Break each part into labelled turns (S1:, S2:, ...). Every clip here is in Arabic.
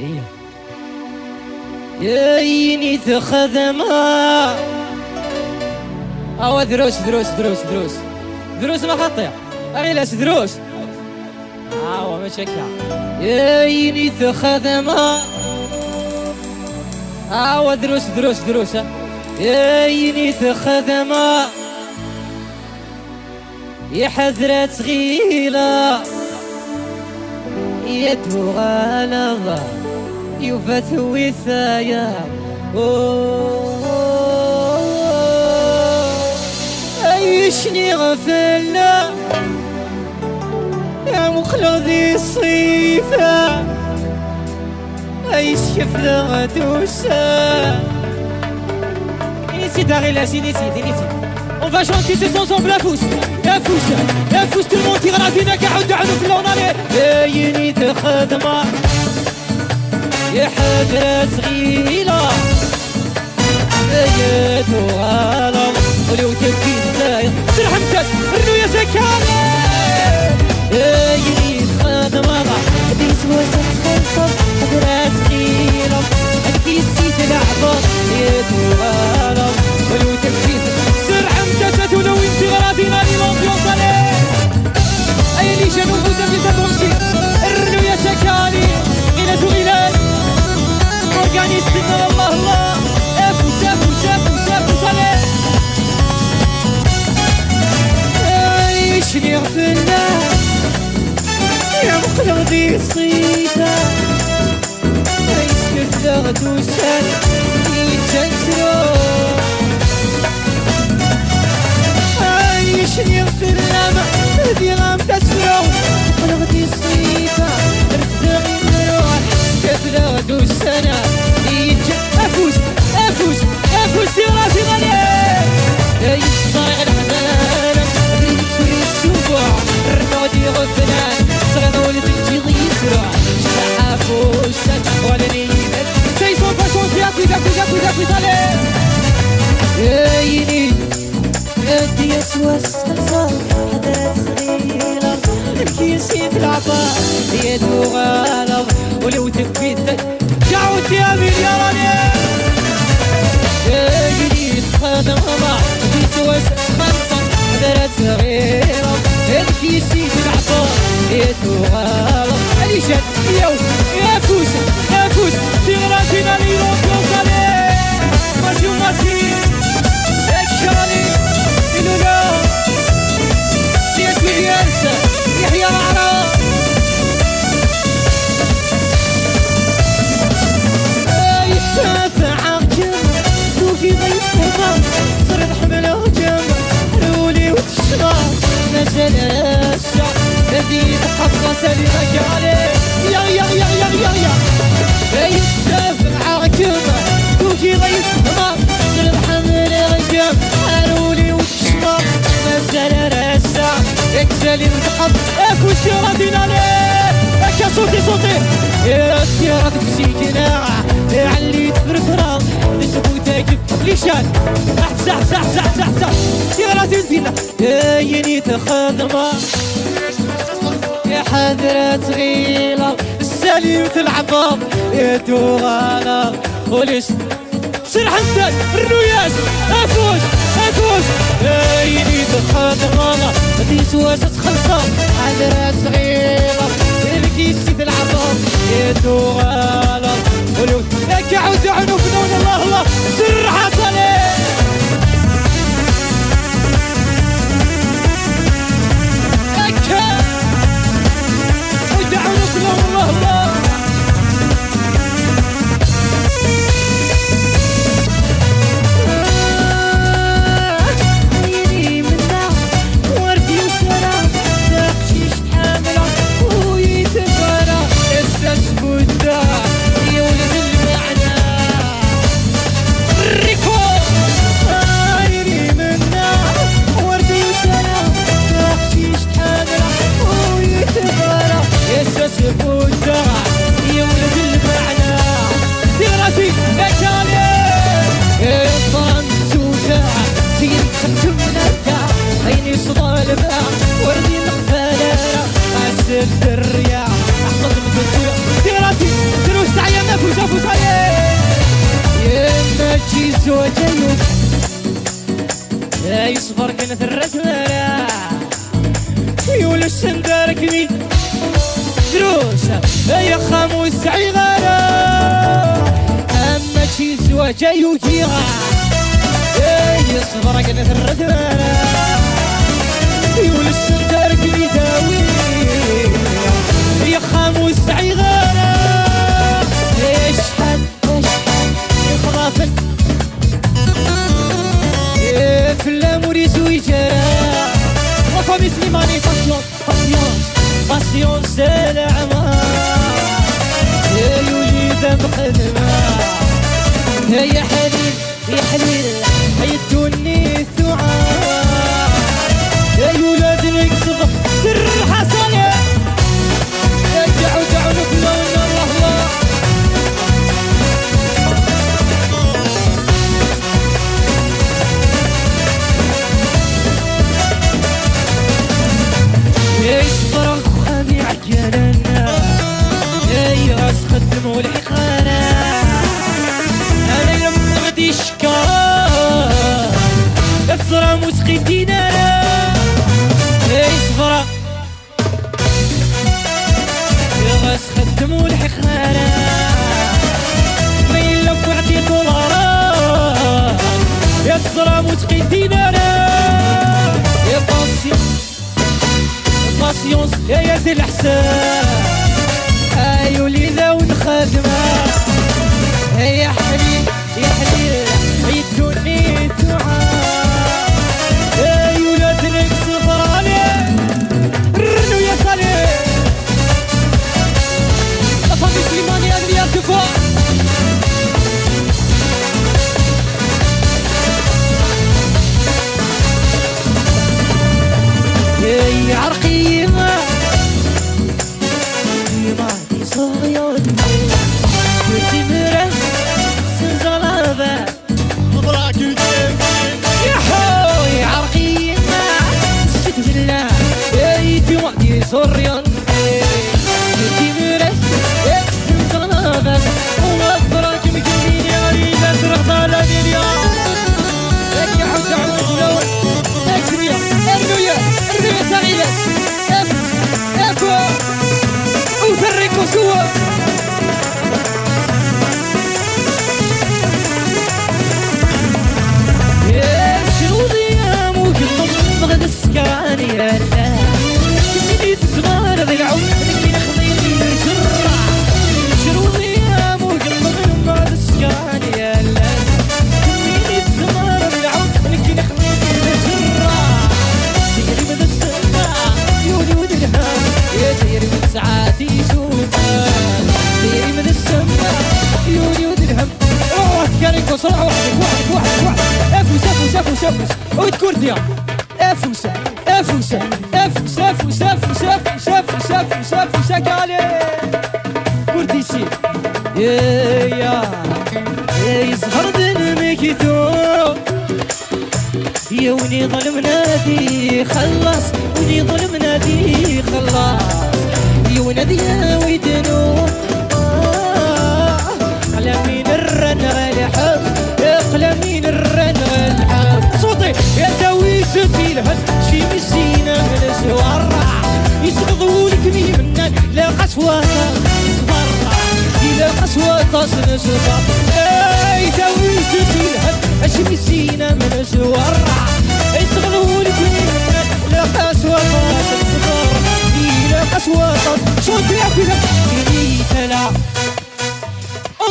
S1: هي يايني تخدمها أو دروس دروس دروس دروس دروس ما خطية أغيلاس دروس ما شكا يايني تخدمها أو دروس دروس دروس يايني تخدمها يا حذرة صغيرة يا تغالظة يوفت وثايا عيشني غفلنا يا مخلصي الصيفة عيش كفلة غدوسة نسيت غيلاسي نسيت On va chanter tous ensemble la fousse, tout le monde tirera la fine كعود عنو في اللونالي يايني تخدمة يا حذرة صغيرة يا تغالظ ولو تبكي الداير سرح مكاس رنو يا سكانة يايني تخدمة ديس وسط خلصة حذرة صغيرة أنتي نسيت العباط يا تغالظ ولو تبكي متاسات ولو انت غراتينا لي لومبيونس عليه اي اللي جانو فوزا في تبونسي الرنو يا سكاني غيلات وغيلات اورغانيست الله الله افوس عليه عيشني غفلنا يا مقلبي الصيفة عيش كفلة غدوسان يتجنسرو عيشني غفلنا هذي غام تسرو قلبتي الصيفة رفدغي نروح كفلة غدوسان افوس في راسي غالي يصايع الحنان ريت سوري السبوع الرنودي غفلان صغير ولد الجيض يسرع شبح افوسات ولا نيمت سيسون فاشون في صالح يايني انتي يسوى الصلصال حدث صغيرة الكيسي العباء هي تغالظ ولو تكفي شعوت يا ملياراني يايني تخدمها يسوى الصلصال حدث صغيرة الكيسي العباء هي تغالظ عليشان يا فوس تغراتنا لي لومبيونس عليه ماسي اكشالي إلولا ديس مليانس يحيى العراق يتافع عقم توفي ضيف حمام صرت حمله جم حلولي وتشغال نزل الشعب الذي تحصل سليمك عليه يا يتافع عقم توفي ضيف حمام صرت حمله جم حلولي وتشغال نزل الشعب اكسل انتقض افوش رادينا ليه اكا صوتي يا سيارة بسيكنا علي تفرفرا تثبوتك ليشان احسح يا رادين فينا يايني تخدمة يا حذرة صغيرة السليم العباب يا تغالظ وليش سرح انت الرياس افوش يايني تخدمة تيسوى تخلصة حذرة صغيرة الكيسي العباب يا تغالظ ولو كعود عنو بدون الله سر حصلي اكا ودعنو بدون الله شي زوجين يصبر كانت الرجمة يولي السندارك مين دروسة يا خاموس عيغارة أما شي زوجين وجيغا يصبر كانت الرجمة يولي السندارك مين داوي يا خاموس عيغارة اشحال يخضافن في الامور زويجرا وفامي سليماني باسيون سلامة يا وليد مخدمة يا حليل يا حليل حيدوني الثعاب يا ولاد نكسب سر حصلة دعوا نكلون الله يصبر أخواني عجلنا يا خدموا الحقارة أنا لما غدي شكار أفرا موسقي دينارا يصبر يا خدموا الحقارة ما يلف وعطي دولارات يصبر موسقي دينارا يا باسيونس يا زي الحساب ايو ليلة ونخدمة يا حليل يا حليل عيدوني الدعاء ايو لا تنك صفراني رنو يا صالح أفضل سليماني أدري أرتفاع يا عرقي ما صغير كنتي مرس سنزلابة مبراك يا حوي عرقي ما ست بالله يا وعدي صريان كنتي مرس سنزلابة ومبراك مكنين يا ريبة سرغضالة ديريا لك يا حوت عمود لون اكريا ارنويا سعيدة افو وفرقوا سوا شنو ضيام وقلب مغد السكاني يا لا كني تزغار ضيعوا لكي نخضيني جرع شنو ضيام وقلب مغد السكاني يا لا كني تزغار ضيعوا لكي نخضيني جرع تجري من السماء يولود الهام يا تجري من ساعاتي سوقان تجري من السماء يولود الهم روح كاريكو صراحة واحد افوس وتكورديا افوس كالي كورديسي يا يظهر بالمكتوب يا وني ظلم نادي خلص وني ظلم نادي خلص يا ونادي يا ويدنو على مين الرن الحب اقلى مين الرن الحب صوتي يا دويس في الهد شي مسينا من سوارع يسقطوا لك مين منك لا قسوة يتبرع إلى قسوة تصل سبر اي دويس في الهد شي مسينا من سوارع يسقطوا لك مين منك لا قسوة تصل سبر إلى قسوة صوتي يا كذا إني تلا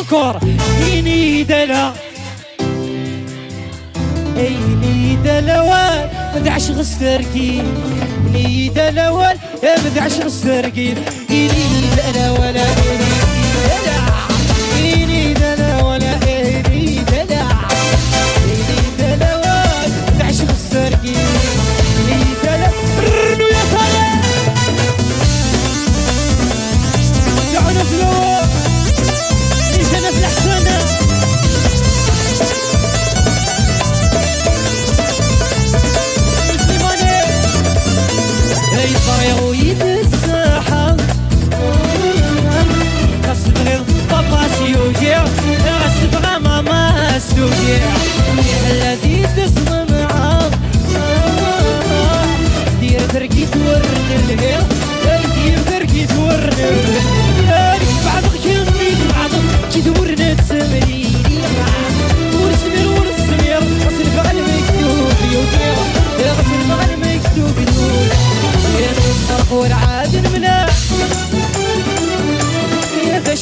S1: encore إني دلا إني دلوان مدعش غستركي إني دلوان مدعش غستركي إني دلوان إني دلوان إني دلوان مدعش غستركي إني دلوان رنو يا صالح دعونا فلوس أنا في الحسنة مسلماني هاي صايغ ويد الساحة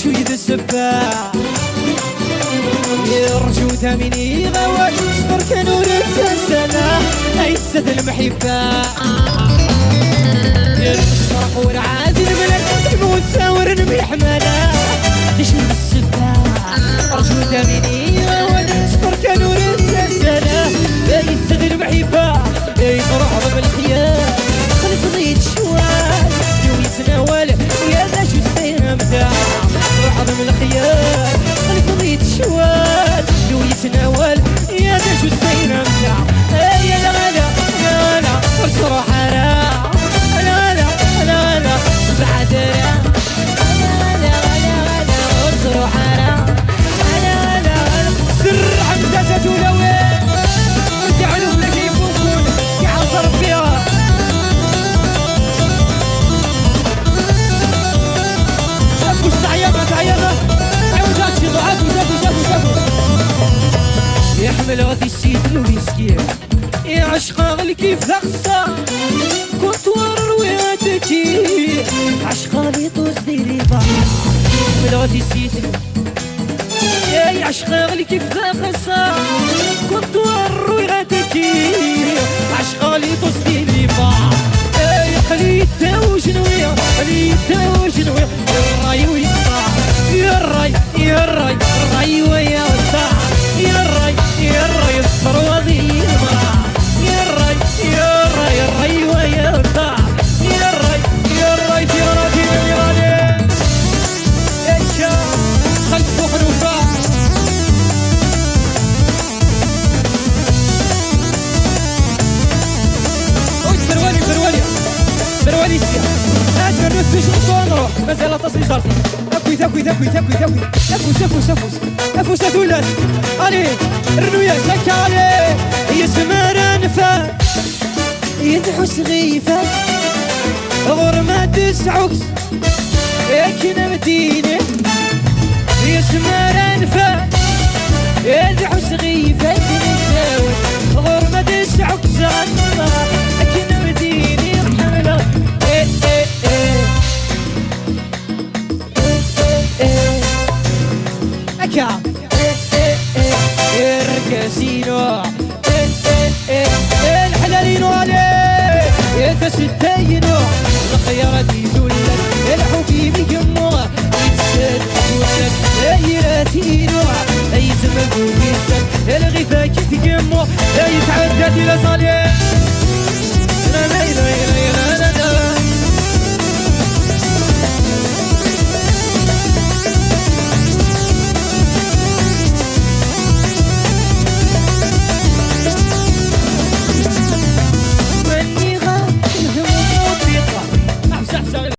S1: شو يد السباع يرجو ثمني غوال صفر كانوا نتسنى عزة المحبة يرشرح ورعاد البلد الموت ثور بيحملها تشوف السباع رجو ثمني غوال صفر كانوا نتسنى عزة المحبة يفرح بالخيال خلف ضيت شوال شو يتناول يا ذا شو السيرة متاع عظم الخيال خلف ضيت شوال شو يتناول يا ذا شو السيرة متاع يا لا لا لا لا وصروح انا لا لا لا لا بعد لا لا لا لا وصروح انا لا لا سر عمدة ولوين تعلم لك يفوقون يعصر فيها شافوا السعيانة تعيانة عاوزات شي ضعاف وشافوا يحمل غادي السيد المسكين يا عشقا غلي كيف ذا خصا كنت وروياتك عشقا لي طوز ديري ضاع يحمل غادي السيد يا عشقا غلي كيف ذا خصا كنت وروياتك عشقا لي طوز ديري ضاع يا خليته وجنوية خليته وجنوية الراي ويقطع يا الراي يا الراي الراي ويقطع يا الراي يا الراي الثروة ذي المرأة يا الراي يا الراي الراي ويقطع يا الراي يا الراي يا راجل يا راجل ايشا خلف حروفه بروالي سيا أجمل نفسي شو نروح مازال تصلي صارتي أكوي أفوس أثولات علي الرنوية شكا علي يسمر أنفا يدحس غيفا غرمة تسعوكس يكنا مدينة يسمر أنفا يدحس غيفا يتنساوي غرمة تسعوكس غنما يكنا مدينة حملة أكا الركاسينو الحلالينو عليه يتستينو الخيارات يدولك الحبيب يمو يتسد يولك يراتينو أي زمن يسد الغفاك تجمو لا يتعدد إلى صالح